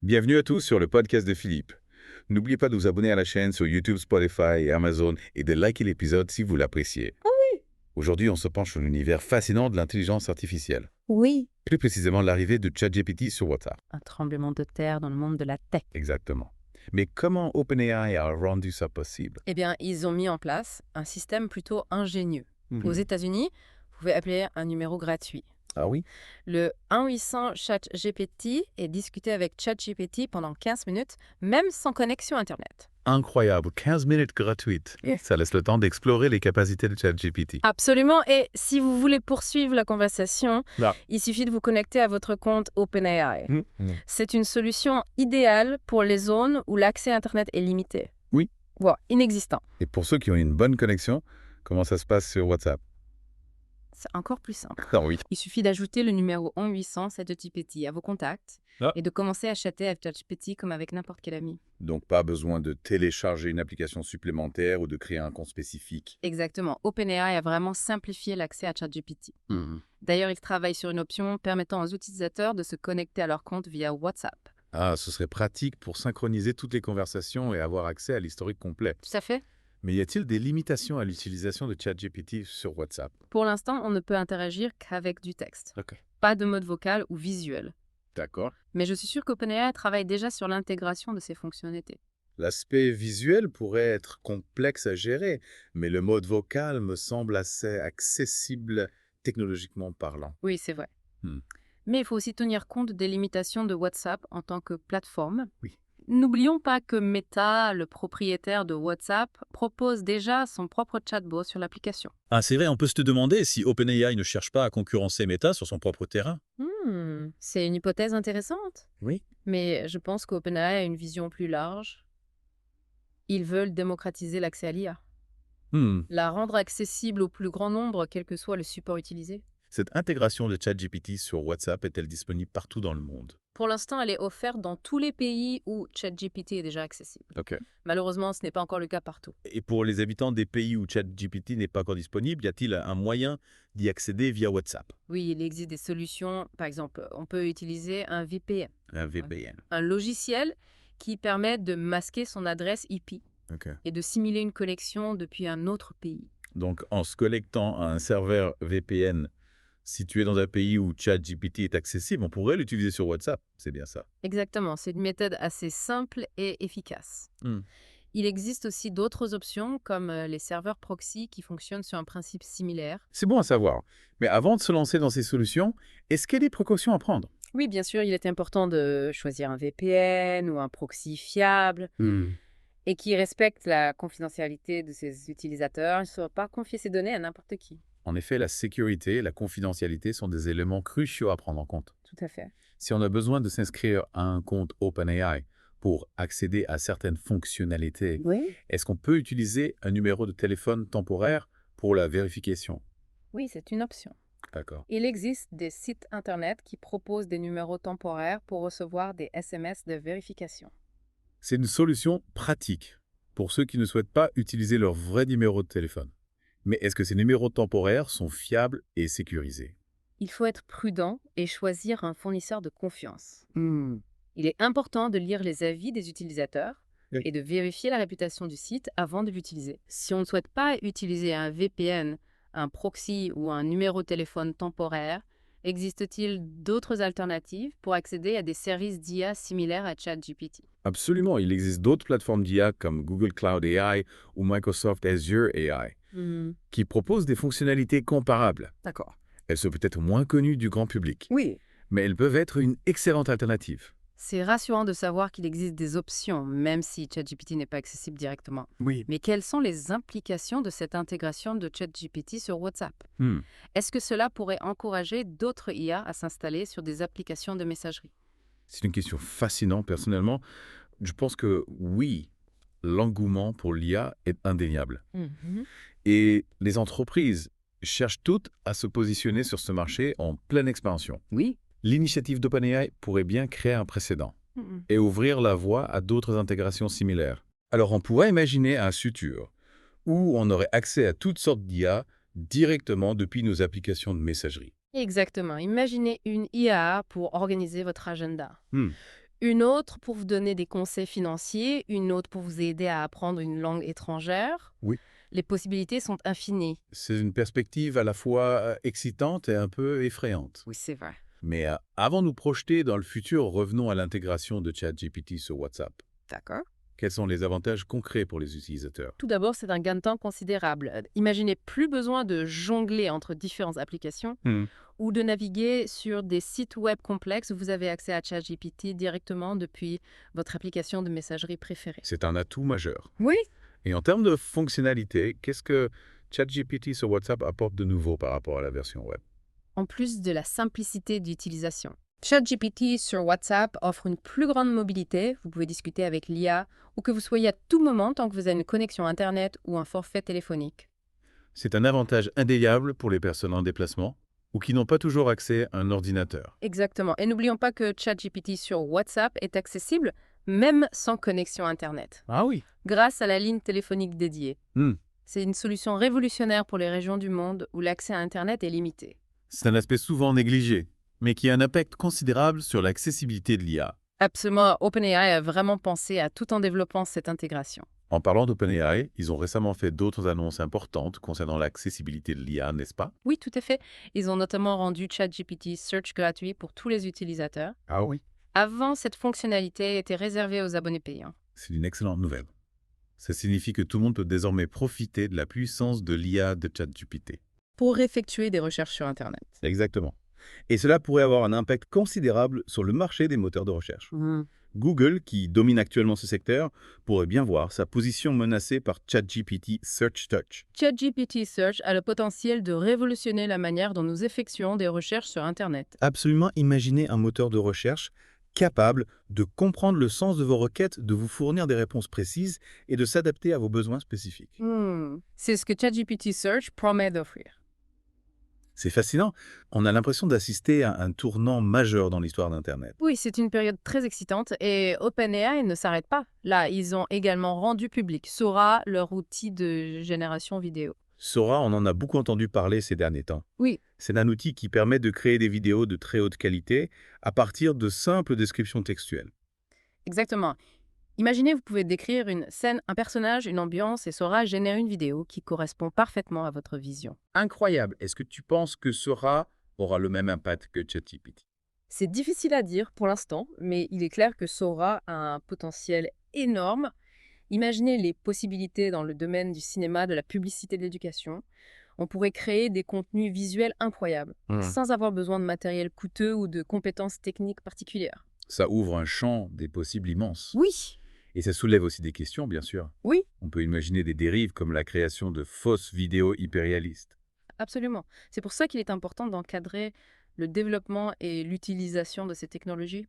Bienvenue à tous sur le podcast de Philippe. N'oubliez pas de vous abonner à la chaîne sur YouTube, Spotify et Amazon et de liker l'épisode si vous l'appréciez. Aujourd'hui, on se penche sur l'univers fascinant de l'intelligence artificielle. Oui, Plus précisément, l'arrivée de ChatGPT sur WhatsApp. un tremblement de terre dans le monde de la tech. Exactement. Mais comment OpenAI a rendu ça possible? Eh bien, ils ont mis en place un système plutôt ingénieux. Aux États-Unis, vous pouvez appeler un numéro gratuit. Ah oui? Le 1-800 ChatGPT est discuté avec ChatGPT pendant 15 minutes, même sans connexion Internet. Incroyable, 15 minutes gratuites. Yes. Ça laisse le temps d'explorer les capacités de ChatGPT. Absolument, et si vous voulez poursuivre la conversation, Ah. il suffit de vous connecter à votre compte OpenAI. C'est une solution idéale pour les zones où l'accès à Internet est limité. Oui. Voire inexistant. Et pour ceux qui ont une bonne connexion, comment ça se passe sur WhatsApp? C'est encore plus simple. Ah oui. Il suffit d'ajouter le numéro 1-800 ChatGPT à vos contacts et de commencer à chatter avec ChatGPT comme avec n'importe quel ami. Donc pas besoin de télécharger une application supplémentaire ou de créer un compte spécifique. Exactement. OpenAI a vraiment simplifié l'accès à ChatGPT. D'ailleurs, il travaille sur une option permettant aux utilisateurs de se connecter à leur compte via WhatsApp. Ah, ce serait pratique pour synchroniser toutes les conversations et avoir accès à l'historique complet. Tout à fait. Mais y a-t-il des limitations à l'utilisation de ChatGPT sur WhatsApp? Pour l'instant, on ne peut interagir qu'avec du texte. Ok. Pas de mode vocal ou visuel. D'accord. Mais je suis sûre qu'OpenAI travaille déjà sur l'intégration de ces fonctionnalités. L'aspect visuel pourrait être complexe à gérer, mais le mode vocal me semble assez accessible technologiquement parlant. Oui, c'est vrai. Hmm. Mais il faut aussi tenir compte des limitations de WhatsApp en tant que plateforme. Oui. N'oublions pas que Meta, le propriétaire de WhatsApp, propose déjà son propre chatbot sur l'application. Ah, c'est vrai, on peut se demander si OpenAI ne cherche pas à concurrencer Meta sur son propre terrain. C'est une hypothèse intéressante. Oui. Mais je pense qu'OpenAI a une vision plus large. Ils veulent démocratiser l'accès à l'IA. La rendre accessible au plus grand nombre, quel que soit le support utilisé. Cette intégration de ChatGPT sur WhatsApp est-elle disponible partout dans le monde? Pour l'instant, elle est offerte dans tous les pays où ChatGPT est déjà accessible. Ok. Malheureusement, ce n'est pas encore le cas partout. Et pour les habitants des pays où ChatGPT n'est pas encore disponible, y a-t-il un moyen d'y accéder via WhatsApp? Oui, il existe des solutions. Par exemple, on peut utiliser un VPN, Un VPN. un logiciel qui permet de masquer son adresse IP Ok. et de simuler une connexion depuis un autre pays. Donc, en se connectant à un serveur VPN situé dans un pays où ChatGPT est accessible, on pourrait l'utiliser sur WhatsApp. C'est bien ça. Exactement, c'est une méthode assez simple et efficace. Il existe aussi d'autres options comme les serveurs proxy qui fonctionnent sur un principe similaire. C'est bon à savoir. Mais avant de se lancer dans ces solutions, est-ce qu'il y a des précautions à prendre? Oui, bien sûr, il est important de choisir un VPN ou un proxy fiable et qui respecte la confidentialité de ses utilisateurs. Il ne faut pas confier ses données à n'importe qui. En effet, la sécurité et la confidentialité sont des éléments cruciaux à prendre en compte. Tout à fait. Si on a besoin de s'inscrire à un compte OpenAI pour accéder à certaines fonctionnalités, Oui. est-ce qu'on peut utiliser un numéro de téléphone temporaire pour la vérification? Oui, c'est une option. D'accord. Il existe des sites Internet qui proposent des numéros temporaires pour recevoir des SMS de vérification. C'est une solution pratique pour ceux qui ne souhaitent pas utiliser leur vrai numéro de téléphone. Mais est-ce que ces numéros temporaires sont fiables et sécurisés? Il faut être prudent et choisir un fournisseur de confiance. Il est important de lire les avis des utilisateurs Oui. et de vérifier la réputation du site avant de l'utiliser. Si on ne souhaite pas utiliser un VPN, un proxy ou un numéro de téléphone temporaire, existe-t-il d'autres alternatives pour accéder à des services d'IA similaires à ChatGPT? Absolument, il existe d'autres plateformes d'IA comme Google Cloud AI ou Microsoft Azure AI qui proposent des fonctionnalités comparables. D'accord. Elles sont peut-être moins connues du grand public, Oui. mais elles peuvent être une excellente alternative. C'est rassurant de savoir qu'il existe des options, même si ChatGPT n'est pas accessible directement. Oui. Mais quelles sont les implications de cette intégration de ChatGPT sur WhatsApp? Est-ce que cela pourrait encourager d'autres IA à s'installer sur des applications de messagerie? C'est une question fascinante personnellement. Je pense que oui, l'engouement pour l'IA est indéniable. Et les entreprises cherchent toutes à se positionner sur ce marché en pleine expansion. Oui. L'initiative d'OpenAI pourrait bien créer un précédent et ouvrir la voie à d'autres intégrations similaires. Alors on pourrait imaginer un futur où on aurait accès à toutes sortes d'IA directement depuis nos applications de messagerie. Exactement. Imaginez une IA pour organiser votre agenda. Une autre pour vous donner des conseils financiers, une autre pour vous aider à apprendre une langue étrangère. Oui. Les possibilités sont infinies. C'est une perspective à la fois excitante et un peu effrayante. Oui, c'est vrai. Mais avant de nous projeter dans le futur, revenons à l'intégration de ChatGPT sur WhatsApp. D'accord. Quels sont les avantages concrets pour les utilisateurs? Tout d'abord, c'est un gain de temps considérable. Imaginez plus besoin de jongler entre différentes applications ou de naviguer sur des sites web complexes. Vous avez accès à ChatGPT directement depuis votre application de messagerie préférée. C'est un atout majeur. Oui. Et en termes de fonctionnalité, qu'est-ce que ChatGPT sur WhatsApp apporte de nouveau par rapport à la version web? En plus de la simplicité d'utilisation. ChatGPT sur WhatsApp offre une plus grande mobilité. Vous pouvez discuter avec l'IA ou que vous soyez à tout moment tant que vous avez une connexion Internet ou un forfait téléphonique. C'est un avantage indéniable pour les personnes en déplacement ou qui n'ont pas toujours accès à un ordinateur. Exactement. Et n'oublions pas que ChatGPT sur WhatsApp est accessible même sans connexion Internet, Ah oui. grâce à la ligne téléphonique dédiée. Hmm. C'est une solution révolutionnaire pour les régions du monde où l'accès à Internet est limité. C'est un aspect souvent négligé, mais qui a un impact considérable sur l'accessibilité de l'IA. Absolument, OpenAI a vraiment pensé à tout en développant cette intégration. En parlant d'OpenAI, ils ont récemment fait d'autres annonces importantes concernant l'accessibilité de l'IA, n'est-ce pas? Oui, tout à fait. Ils ont notamment rendu ChatGPT Search gratuit pour tous les utilisateurs. Ah oui. Avant, cette fonctionnalité était réservée aux abonnés payants. C'est une excellente nouvelle. Ça signifie que tout le monde peut désormais profiter de la puissance de l'IA de ChatGPT. Pour effectuer des recherches sur Internet. Exactement. Et cela pourrait avoir un impact considérable sur le marché des moteurs de recherche. Google, qui domine actuellement ce secteur, pourrait bien voir sa position menacée par ChatGPT Search Touch. ChatGPT Search a le potentiel de révolutionner la manière dont nous effectuons des recherches sur Internet. Absolument imaginer un moteur de recherche capable de comprendre le sens de vos requêtes, de vous fournir des réponses précises et de s'adapter à vos besoins spécifiques. C'est ce que ChatGPT Search promet d'offrir. C'est fascinant. On a l'impression d'assister à un tournant majeur dans l'histoire d'Internet. Oui, c'est une période très excitante et OpenAI ne s'arrête pas. Là, ils ont également rendu public Sora, leur outil de génération vidéo. Sora, on en a beaucoup entendu parler ces derniers temps. Oui. C'est un outil qui permet de créer des vidéos de très haute qualité à partir de simples descriptions textuelles. Exactement. Imaginez, vous pouvez décrire une scène, un personnage, une ambiance et Sora génère une vidéo qui correspond parfaitement à votre vision. Incroyable. Est-ce que tu penses que Sora aura le même impact que ChatGPT? C'est difficile à dire pour l'instant, mais il est clair que Sora a un potentiel énorme. Imaginez les possibilités dans le domaine du cinéma, de la publicité, de l'éducation. On pourrait créer des contenus visuels incroyables, sans avoir besoin de matériel coûteux ou de compétences techniques particulières. Ça ouvre un champ des possibles immenses. Oui. Et ça soulève aussi des questions, bien sûr. Oui. On peut imaginer des dérives comme la création de fausses vidéos hyperréalistes. Absolument. C'est pour ça qu'il est important d'encadrer le développement et l'utilisation de ces technologies.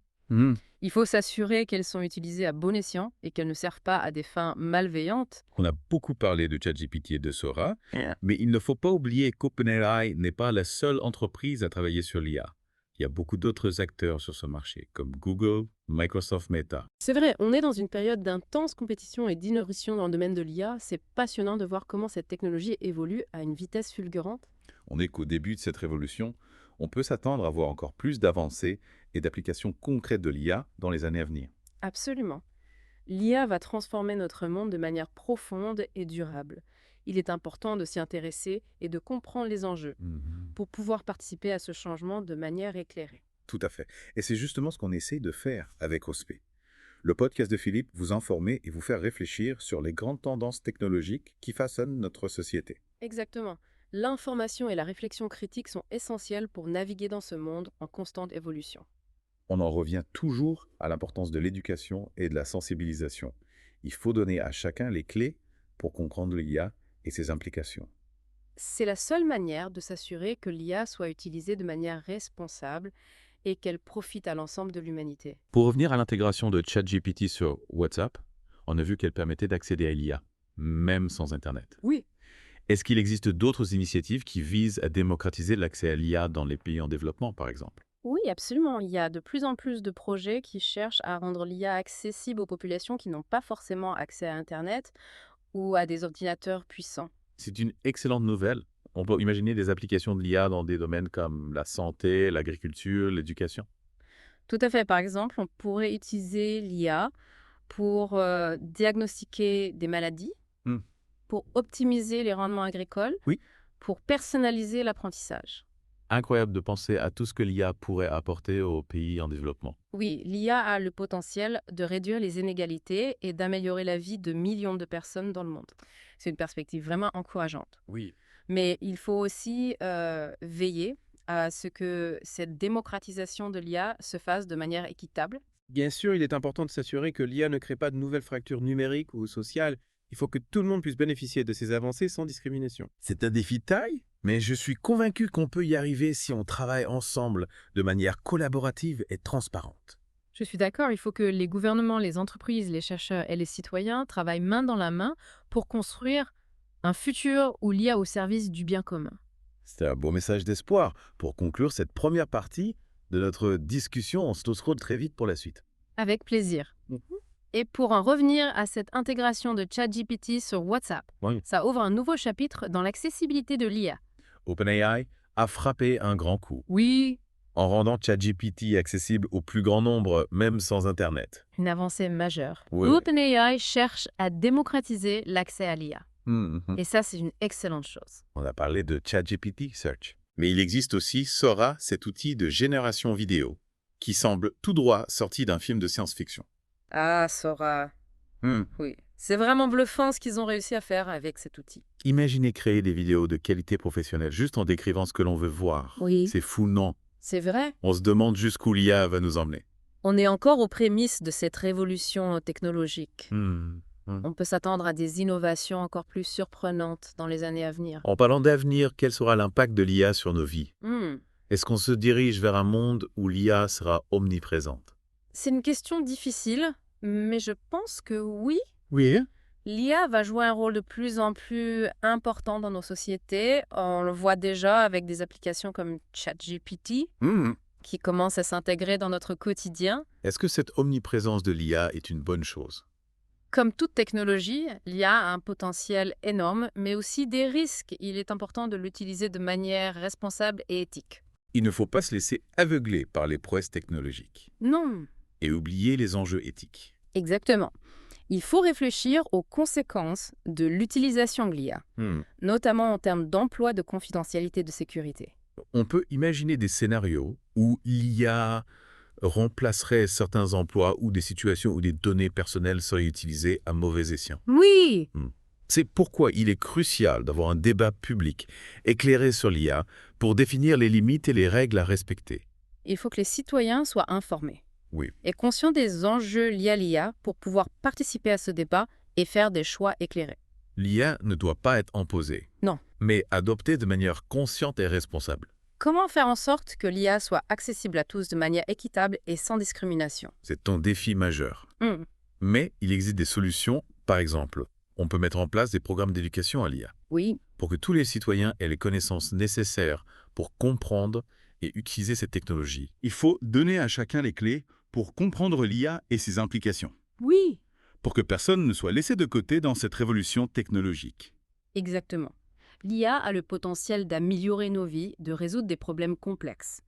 Il faut s'assurer qu'elles sont utilisées à bon escient et qu'elles ne servent pas à des fins malveillantes. On a beaucoup parlé de ChatGPT et de Sora, mais il ne faut pas oublier qu'OpenAI n'est pas la seule entreprise à travailler sur l'IA. Il y a beaucoup d'autres acteurs sur ce marché, comme Google, Microsoft, Meta. C'est vrai, on est dans une période d'intense compétition et d'innovation dans le domaine de l'IA. C'est passionnant de voir comment cette technologie évolue à une vitesse fulgurante. On n'est qu'au début de cette révolution. On peut s'attendre à voir encore plus d'avancées et d'applications concrètes de l'IA dans les années à venir. Absolument. L'IA va transformer notre monde de manière profonde et durable. Il est important de s'y intéresser et de comprendre les enjeux pour pouvoir participer à ce changement de manière éclairée. Tout à fait. Et c'est justement ce qu'on essaie de faire avec OSP. Le podcast de Philippe vous informer et vous faire réfléchir sur les grandes tendances technologiques qui façonnent notre société. Exactement. L'information et la réflexion critique sont essentielles pour naviguer dans ce monde en constante évolution. On en revient toujours à l'importance de l'éducation et de la sensibilisation. Il faut donner à chacun les clés pour comprendre l'IA et ses implications. C'est la seule manière de s'assurer que l'IA soit utilisée de manière responsable et qu'elle profite à l'ensemble de l'humanité. Pour revenir à l'intégration de ChatGPT sur WhatsApp, on a vu qu'elle permettait d'accéder à l'IA, même sans Internet. Oui. Est-ce qu'il existe d'autres initiatives qui visent à démocratiser l'accès à l'IA dans les pays en développement, par exemple? Oui, absolument. Il y a de plus en plus de projets qui cherchent à rendre l'IA accessible aux populations qui n'ont pas forcément accès à Internet ou à des ordinateurs puissants. C'est une excellente nouvelle. On peut imaginer des applications de l'IA dans des domaines comme la santé, l'agriculture, l'éducation. Tout à fait. Par exemple, on pourrait utiliser l'IA pour diagnostiquer des maladies, Hmm. pour optimiser les rendements agricoles, Oui. pour personnaliser l'apprentissage. Incroyable de penser à tout ce que l'IA pourrait apporter aux pays en développement. Oui, l'IA a le potentiel de réduire les inégalités et d'améliorer la vie de millions de personnes dans le monde. C'est une perspective vraiment encourageante. Oui. Mais il faut aussi veiller à ce que cette démocratisation de l'IA se fasse de manière équitable. Bien sûr, il est important de s'assurer que l'IA ne crée pas de nouvelles fractures numériques ou sociales. Il faut que tout le monde puisse bénéficier de ces avancées sans discrimination. C'est un défi de taille, mais je suis convaincu qu'on peut y arriver si on travaille ensemble de manière collaborative et transparente. Je suis d'accord, il faut que les gouvernements, les entreprises, les chercheurs et les citoyens travaillent main dans la main pour construire un futur où l'IA au service du bien commun. C'est un beau message d'espoir pour conclure cette première partie de notre discussion. On se retrouve très vite pour la suite. Avec plaisir. Et pour en revenir à cette intégration de ChatGPT sur WhatsApp, Oui. ça ouvre un nouveau chapitre dans l'accessibilité de l'IA. OpenAI a frappé un grand coup Oui, en rendant ChatGPT accessible au plus grand nombre, même sans Internet. une avancée majeure. Oui, oui. OpenAI cherche à démocratiser l'accès à l'IA. Mhm. Et ça, c'est une excellente chose. On a parlé de ChatGPT Search. Mais il existe aussi Sora, cet outil de génération vidéo, qui semble tout droit sorti d'un film de science-fiction. Ah, Sora. Oui. C'est vraiment bluffant ce qu'ils ont réussi à faire avec cet outil. Imaginez créer des vidéos de qualité professionnelle juste en décrivant ce que l'on veut voir. Oui. C'est fou, non? C'est vrai. On se demande jusqu'où l'IA va nous emmener. On est encore aux prémices de cette révolution technologique. On peut s'attendre à des innovations encore plus surprenantes dans les années à venir. En parlant d'avenir, quel sera l'impact de l'IA sur nos vies? Hmm. Est-ce qu'on se dirige vers un monde où l'IA sera omniprésente? C'est une question difficile, mais je pense que oui. Oui. L'IA va jouer un rôle de plus en plus important dans nos sociétés. On le voit déjà avec des applications comme ChatGPT qui commencent à s'intégrer dans notre quotidien. Est-ce que cette omniprésence de l'IA est une bonne chose? Comme toute technologie, l'IA a un potentiel énorme, mais aussi des risques. Il est important de l'utiliser de manière responsable et éthique. Il ne faut pas se laisser aveugler par les prouesses technologiques Non, et oublier les enjeux éthiques. exactement. Il faut réfléchir aux conséquences de l'utilisation de l'IA, notamment en termes d'emploi, de confidentialité, de sécurité. On peut imaginer des scénarios où l'IA remplacerait certains emplois ou des situations où des données personnelles seraient utilisées à mauvais escient. Oui, C'est pourquoi il est crucial d'avoir un débat public éclairé sur l'IA pour définir les limites et les règles à respecter. il faut que les citoyens soient informés Oui. et conscients des enjeux liés à l'IA pour pouvoir participer à ce débat et faire des choix éclairés. L'IA ne doit pas être imposée. Non. Mais adoptée de manière consciente et responsable. Comment faire en sorte que l'IA soit accessible à tous de manière équitable et sans discrimination? C'est un défi majeur. Hmm. Mais il existe des solutions. Par exemple, on peut mettre en place des programmes d'éducation à l'IA Oui, pour que tous les citoyens aient les connaissances nécessaires pour comprendre et utiliser cette technologie. Il faut donner à chacun les clés pour comprendre l'IA et ses implications, oui, pour que personne ne soit laissé de côté dans cette révolution technologique. exactement. L'IA a le potentiel d'améliorer nos vies, de résoudre des problèmes complexes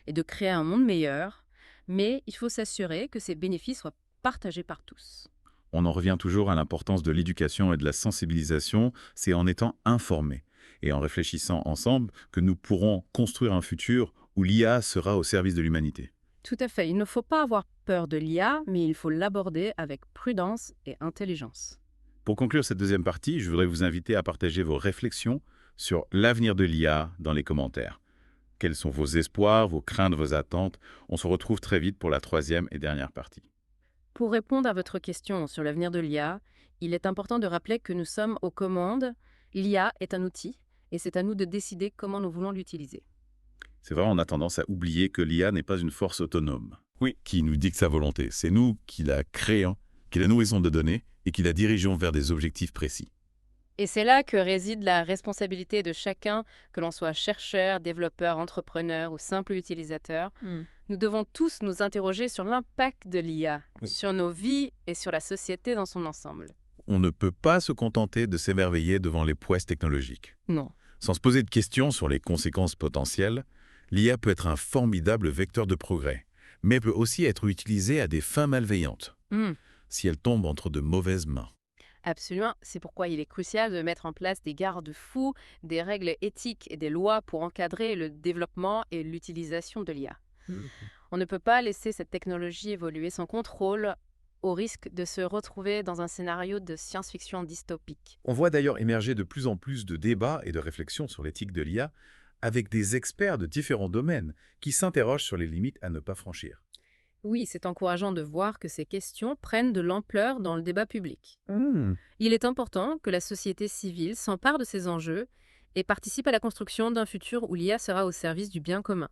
et de créer un monde meilleur, mais il faut s'assurer que ces bénéfices soient partagés par tous. On en revient toujours à l'importance de l'éducation et de la sensibilisation, c'est en étant informés et en réfléchissant ensemble que nous pourrons construire un futur où l'IA sera au service de l'humanité. Tout à fait, il ne faut pas avoir peur de l'IA, mais il faut l'aborder avec prudence et intelligence. Pour conclure cette deuxième partie, je voudrais vous inviter à partager vos réflexions sur l'avenir de l'IA dans les commentaires. Quels sont vos espoirs, vos craintes, vos attentes? On se retrouve très vite pour la troisième et dernière partie. Pour répondre à votre question sur l'avenir de l'IA, il est important de rappeler que nous sommes aux commandes. L'IA est un outil et c'est à nous de décider comment nous voulons l'utiliser. C'est vrai, on a tendance à oublier que l'IA n'est pas une force autonome. Qui nous dicte sa volonté. C'est nous qui la créons, qui la nourrissons de données et qui la dirigeons vers des objectifs précis. Et c'est là que réside la responsabilité de chacun, que l'on soit chercheur, développeur, entrepreneur ou simple utilisateur. Nous devons tous nous interroger sur l'impact de l'IA, sur nos vies et sur la société dans son ensemble. On ne peut pas se contenter de s'émerveiller devant les prouesses technologiques. Non. Sans se poser de questions sur les conséquences potentielles, l'IA peut être un formidable vecteur de progrès, mais peut aussi être utilisée à des fins malveillantes, Hmm. si elle tombe entre de mauvaises mains. Absolument, c'est pourquoi il est crucial de mettre en place des garde-fous, des règles éthiques et des lois pour encadrer le développement et l'utilisation de l'IA. On ne peut pas laisser cette technologie évoluer sans contrôle, au risque de se retrouver dans un scénario de science-fiction dystopique. On voit d'ailleurs émerger de plus en plus de débats et de réflexions sur l'éthique de l'IA avec des experts de différents domaines qui s'interrogent sur les limites à ne pas franchir. Oui, c'est encourageant de voir que ces questions prennent de l'ampleur dans le débat public. Il est important que la société civile s'empare de ces enjeux et participe à la construction d'un futur où l'IA sera au service du bien commun.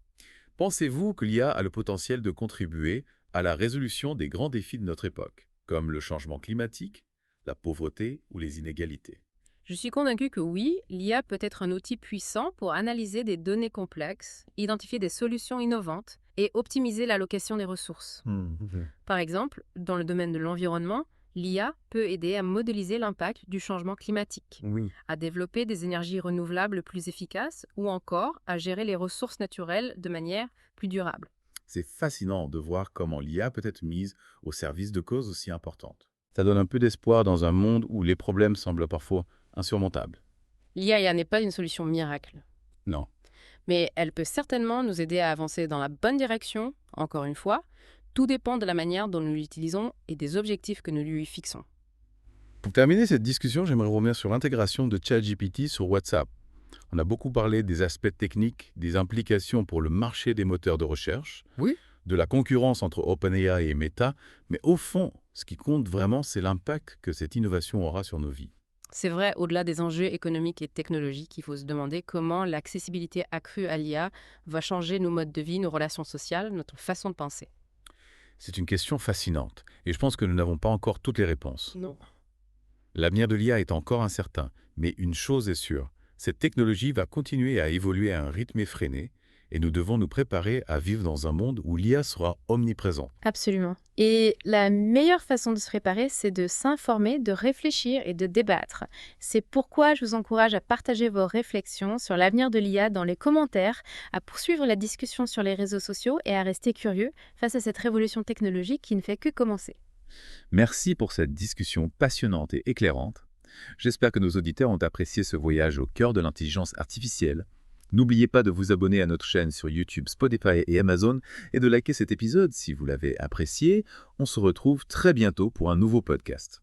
Pensez-vous que l'IA a le potentiel de contribuer à la résolution des grands défis de notre époque, comme le changement climatique, la pauvreté ou les inégalités? Je suis convaincue que oui, l'IA peut être un outil puissant pour analyser des données complexes, identifier des solutions innovantes et optimiser l'allocation des ressources. Par exemple, dans le domaine de l'environnement, l'IA peut aider à modéliser l'impact du changement climatique, Oui. à développer des énergies renouvelables plus efficaces ou encore à gérer les ressources naturelles de manière plus durable. C'est fascinant de voir comment l'IA peut être mise au service de causes aussi importantes. Ça donne un peu d'espoir dans un monde où les problèmes semblent parfois insurmontables. L'IA n'est pas une solution miracle, Non. mais elle peut certainement nous aider à avancer dans la bonne direction, encore une fois. Tout dépend de la manière dont nous l'utilisons et des objectifs que nous lui fixons. Pour terminer cette discussion, j'aimerais revenir sur l'intégration de ChatGPT sur WhatsApp. On a beaucoup parlé des aspects techniques, des implications pour le marché des moteurs de recherche, Oui. de la concurrence entre OpenAI et Meta, mais au fond, ce qui compte vraiment, c'est l'impact que cette innovation aura sur nos vies. C'est vrai, au-delà des enjeux économiques et technologiques, il faut se demander comment l'accessibilité accrue à l'IA va changer nos modes de vie, nos relations sociales, notre façon de penser. C'est une question fascinante, et je pense que nous n'avons pas encore toutes les réponses. Non. L'avenir de l'IA est encore incertain, mais une chose est sûre, cette technologie va continuer à évoluer à un rythme effréné, et nous devons nous préparer à vivre dans un monde où l'IA sera omniprésente. Absolument. Et la meilleure façon de se préparer, c'est de s'informer, de réfléchir et de débattre. C'est pourquoi je vous encourage à partager vos réflexions sur l'avenir de l'IA dans les commentaires, à poursuivre la discussion sur les réseaux sociaux et à rester curieux face à cette révolution technologique qui ne fait que commencer. Merci pour cette discussion passionnante et éclairante. J'espère que nos auditeurs ont apprécié ce voyage au cœur de l'intelligence artificielle. N'oubliez pas de vous abonner à notre chaîne sur YouTube, Spotify et Amazon et de liker cet épisode si vous l'avez apprécié. On se retrouve très bientôt pour un nouveau podcast.